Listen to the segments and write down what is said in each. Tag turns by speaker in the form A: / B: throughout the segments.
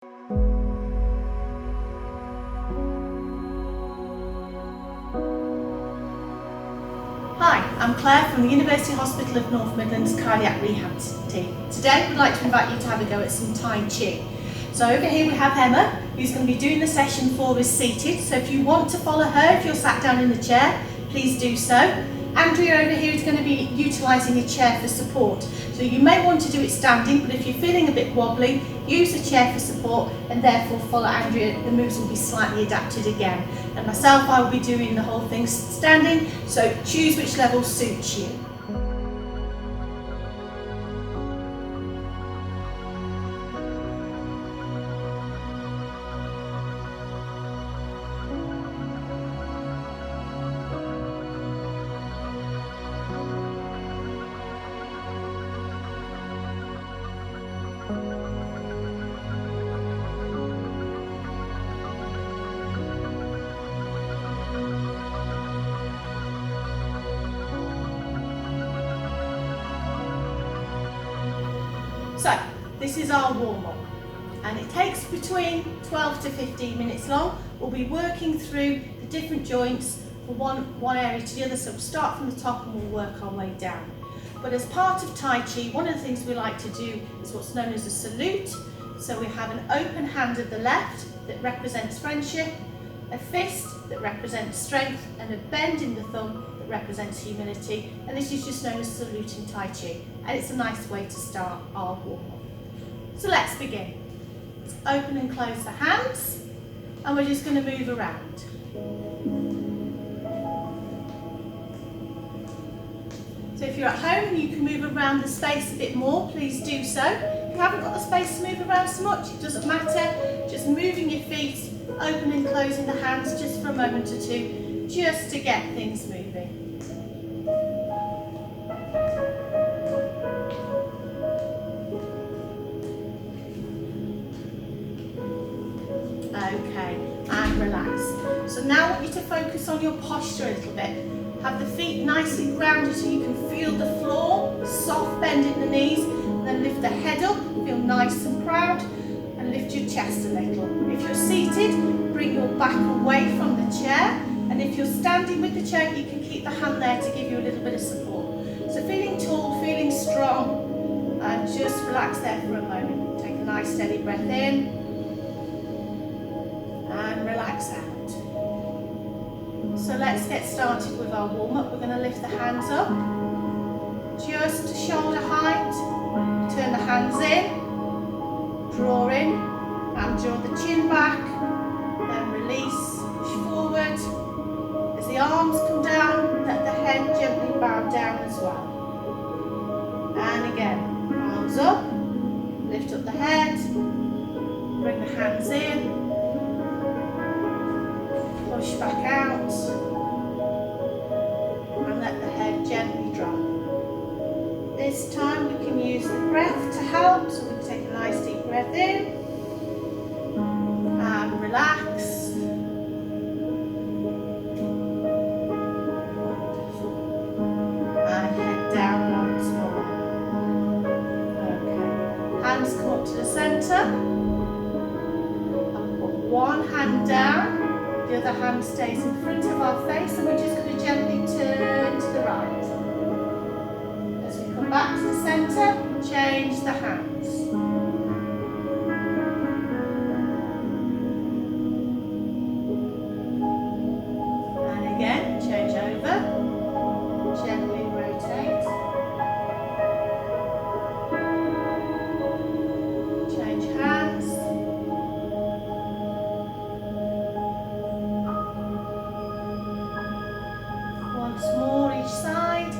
A: Hi, I'm Claire from the University Hospital of North Midlands Cardiac Rehab team. Today we'd like to invite you to have a go at some Tai Chi. So over here we have Emma, who's going to be doing the session for us seated. So if you want to follow her, if you're sat down in the chair, please do so. Andrea over here is going to be utilising a chair for support. So you may want to do it standing, but if you're feeling a bit wobbly, use a chair for support and therefore follow Andrea. The moves will be slightly adapted again. And myself, I will be doing the whole thing standing, so choose which level suits you. So, this is our warm-up, and it takes between 12 to 15 minutes long. We'll be working through the different joints from one area to the other, so we'll start from the top and we'll work our way down. But as part of Tai Chi, one of the things we like to do is what's known as a salute. So we have an open hand of the left that represents friendship, a fist that represents strength, and a bend in the thumb that represents humility. And this is just known as saluting Tai Chi. And it's a nice way to start our warm-up. So let's begin. Let's open and close the hands, and we're just going to move around. So if you're at home and you can move around the space a bit more, please do so. If you haven't got the space to move around so much, it doesn't matter. Just moving your feet, open and closing the hands just for a moment or two, just to get things moving. Okay, and relax. So now I want you to focus on your posture a little bit. Have the feet nicely grounded so you can feel the floor, soft bend in the knees, and then lift the head up, feel nice and proud, and lift your chest a little. If you're seated, bring your back away from the chair, and if you're standing with the chair, you can keep the hand there to give you a little bit of support. So feeling tall, feeling strong, and just relax there for a moment. Take a nice steady breath in, and relax out. So let's get started with our warm-up. We're going to lift the hands up, just to shoulder height, turn the hands in, draw in, and draw the chin back, then release, push forward. As the arms come down, let the head gently bow down as well. And again, arms up, lift up the head, bring the hands in, push back out, and let the head gently drop. This time we can use the breath to help, so we can take a nice deep breath in, and relax. And head down once more. Okay, hands come up to the centre, and put one hand down. The other hand stays in front of our face, and we're just going to gently turn to the right. As we come back to the centre, change the hands. And again, change over, gently rotate. Change hands. Once more each side.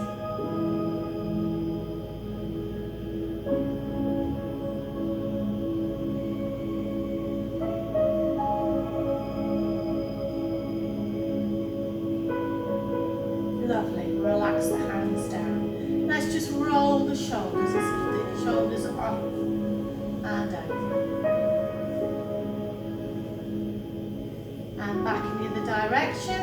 A: Lovely. Relax the hands down. Let's just roll the shoulders as if the shoulders are up and over. And back in the other direction.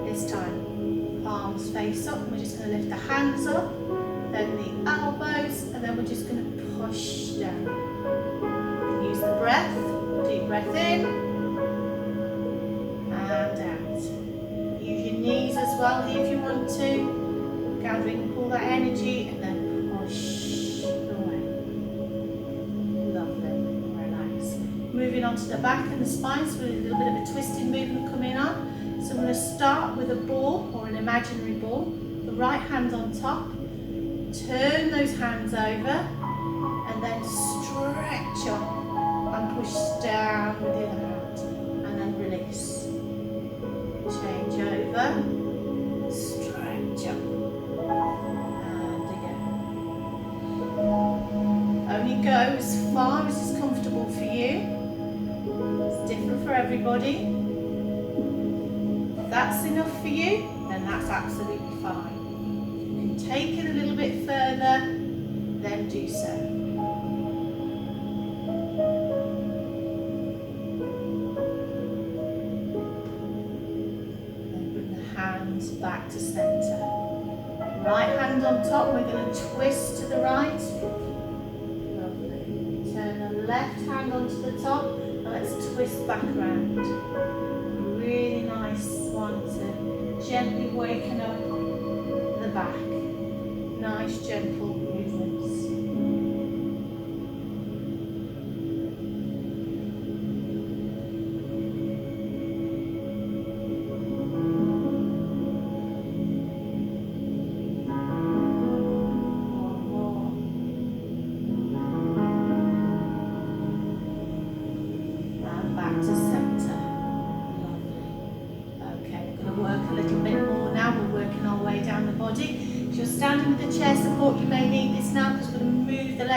A: This time, palms face up. We're just going to lift the hands up, bend the elbows, and then we're just going to push down. Use the breath, deep breath in and out. Use your knees as well here if you want to. Gathering all that energy and then push away. Lovely, relax. Moving on to the back and the spine, so a little bit of a twisting movement coming on. So I'm going to start with a ball or an imaginary ball. The right hand on top. Turn those hands over and then stretch up and push down with the other hand and then release. Change over, stretch up and again. Only go as far as is comfortable for you. It's different for everybody. If that's enough for you, then that's absolutely fine. You can take it a little bit further, then do so. Back to centre. Right hand on top, we're going to twist to the right. Lovely. Turn the left hand onto the top and let's twist back around. Really nice one to gently waken up the back. Nice gentle movements.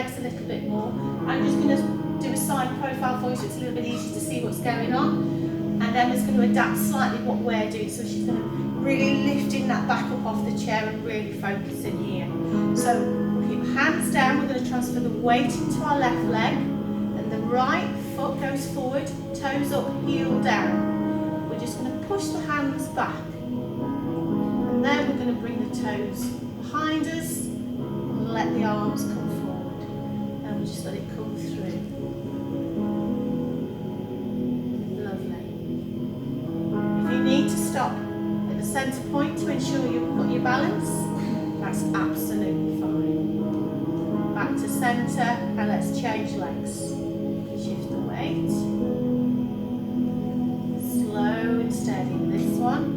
A: A little bit more. I'm just going to do a side profile for you so it's a little bit easier to see what's going on, and then it's going to adapt slightly what we're doing, so she's going to really lifting that back up off the chair and really focusing here. So we'll keep hands down, we're going to transfer the weight into our left leg and the right foot goes forward, toes up, heel down. We're just going to push the hands back and then we're going to bring the toes behind us and let the arms come forward. Just let it come through. Lovely. If you need to stop at the centre point to ensure you've got your balance, that's absolutely fine. Back to centre and let's change legs. Shift the weight. Slow and steady. This one.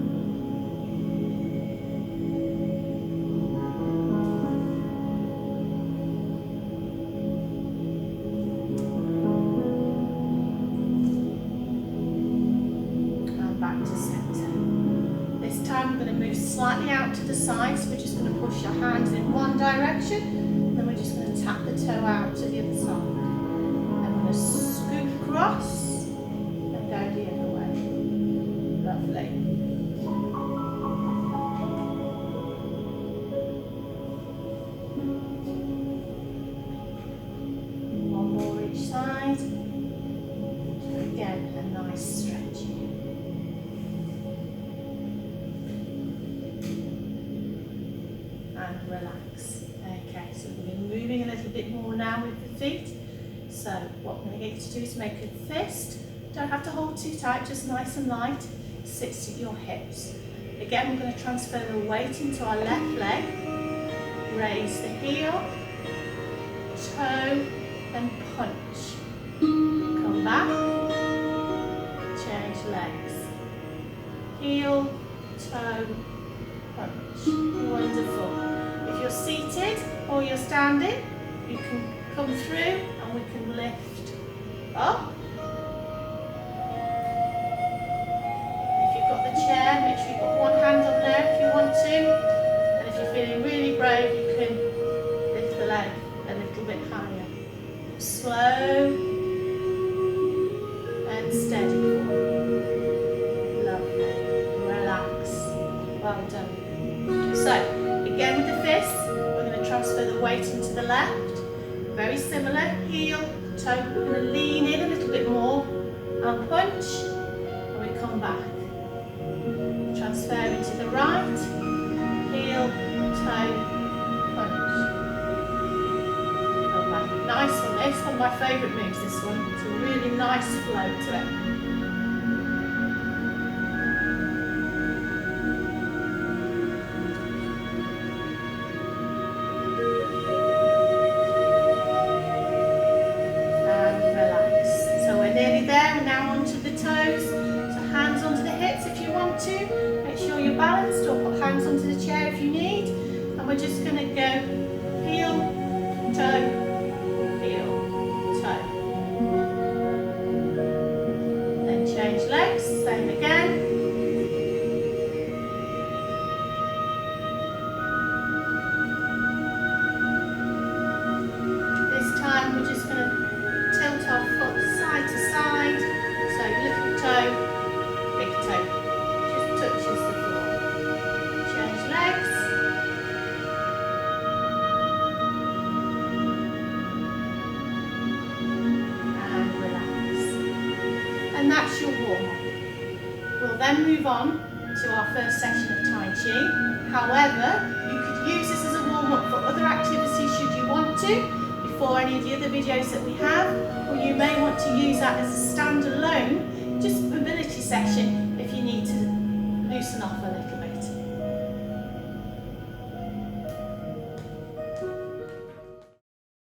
A: Slightly out to the side, so we're just going to push your hands in one direction, then we're just going to tap the toe out to the other side. And we're going to scoop across and go the other way. Lovely. One more each side. Again, a nice stretch. Relax. Okay, so we're moving a little bit more now with the feet. So what I'm going to get you to do is make a fist. Don't have to hold too tight, just nice and light. Sits at your hips. Again, we're going to transfer the weight into our left leg. Raise the heel, toe, and punch. Come back. Change legs. Heel, toe, punch. Wonderful. If you're seated or you're standing, you can come through and we can lift up. If you've got the chair, make sure you've got one hand on there if you want to. And if you're feeling really brave, you can lift the leg a little bit higher. Slow and steady. Lovely. Relax. Well done. So, again with the fist, we're going to transfer the weight into the left. Very similar, heel, toe. We're going to lean in a little bit more and punch, and we come back. Transfer into the right, heel, toe, punch. It's one of my favourite moves, this one. It's a really nice flow to it. And relax. So we're nearly there. We're now onto the toes. So hands onto the hips if you want to. Make sure you're balanced, or put hands onto the chair if you need. And we're just going to go heel, toe, heel, toe. Then change legs, same again. This time we're just going to tilt our foot side to side. So little toe, big toe. Just touches the floor. Change legs. And that's your warm-up. We'll then move on to our first session of Tai Chi. However, you could use this as a warm-up for other activities should you want to, before any of the other videos that we have, or you may want to use that as a standalone, just mobility section if you need to loosen off a little.